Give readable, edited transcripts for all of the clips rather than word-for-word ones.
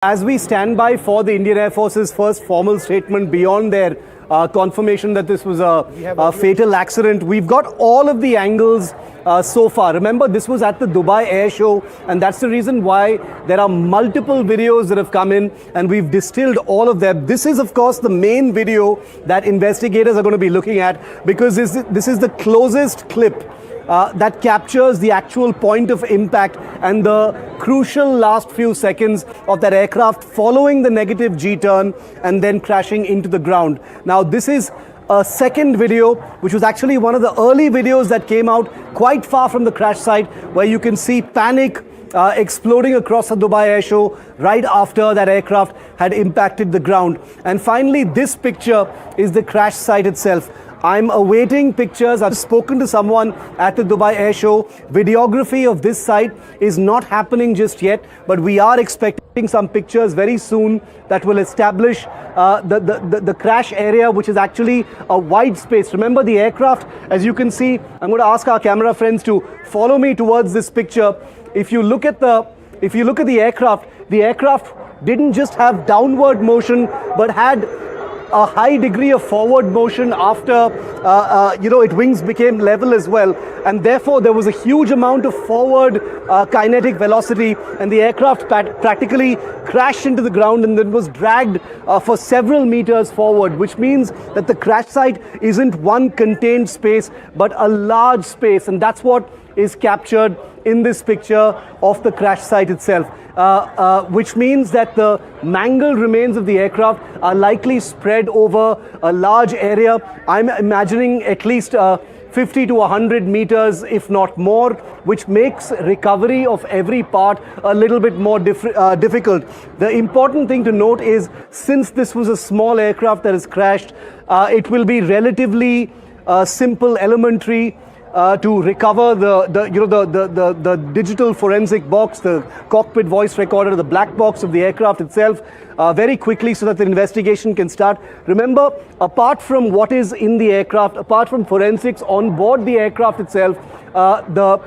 As we stand by for the Indian Air Force's first formal statement beyond their confirmation that this was a fatal accident, we've got all of the angles so far. Remember, this was at the Dubai Air Show, and that's the reason why there are multiple videos that have come in, and we've distilled all of them. This is, of course, the main video that investigators are going to be looking at, because this is the closest clip that captures the actual point of impact and the crucial last few seconds of that aircraft following the negative G-turn and then crashing into the ground. Now, this is a second video, which was actually one of the early videos that came out quite far from the crash site, where you can see panic exploding across the Dubai Air Show right after that aircraft had impacted the ground. And finally, this picture is the crash site itself. I'm awaiting pictures. I've spoken to someone at the Dubai Air Show. Videography of this site is not happening just yet, but we are expecting some pictures very soon that will establish the crash area, which is actually a wide space. Remember, the aircraft, as you can see, I'm going to ask our camera friends to follow me towards this picture. If you look at the aircraft didn't just have downward motion, but had a high degree of forward motion after its wings became level as well, and therefore there was a huge amount of forward kinetic velocity, and the aircraft practically crashed into the ground and then was dragged for several meters forward, which means that the crash site isn't one contained space but a large space, and that's what is captured in this picture of the crash site itself. Which means that the mangled remains of the aircraft are likely spread over a large area. I'm imagining at least 50 to 100 meters, if not more, which makes recovery of every part a little bit more difficult. The important thing to note is, since this was a small aircraft that has crashed, it will be relatively simple, elementary, to recover the digital forensic box, the cockpit voice recorder, the black box of the aircraft itself very quickly, so that the investigation can start. Remember, apart from what is in the aircraft, apart from forensics on board the aircraft itself, the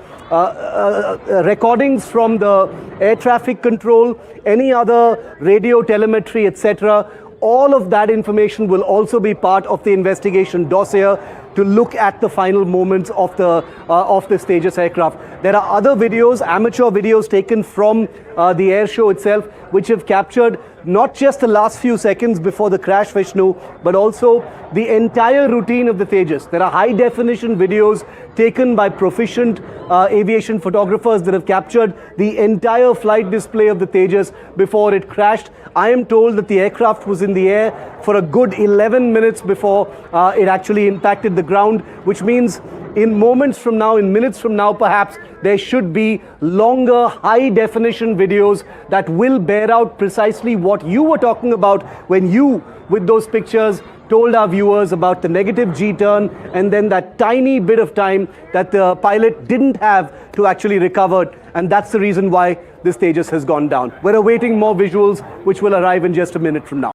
recordings from the air traffic control, any other radio telemetry, etc., all of that information will also be part of the investigation dossier to look at the final moments of the Tejas aircraft. There are other videos, amateur videos taken from the air show itself, which have captured not just the last few seconds before the crash, Vishnu, but also the entire routine of the Tejas. There are high-definition videos taken by proficient aviation photographers that have captured the entire flight display of the Tejas before it crashed. I am told that the aircraft was in the air for a good 11 minutes before it actually impacted the ground, which means in moments from now, in minutes from now perhaps, there should be longer, high-definition videos that will bear out precisely what you were talking about when you, with those pictures, told our viewers about the negative G-turn and then that tiny bit of time that the pilot didn't have to actually recover. And that's the reason why this Tejas has gone down. We're awaiting more visuals, which will arrive in just a minute from now.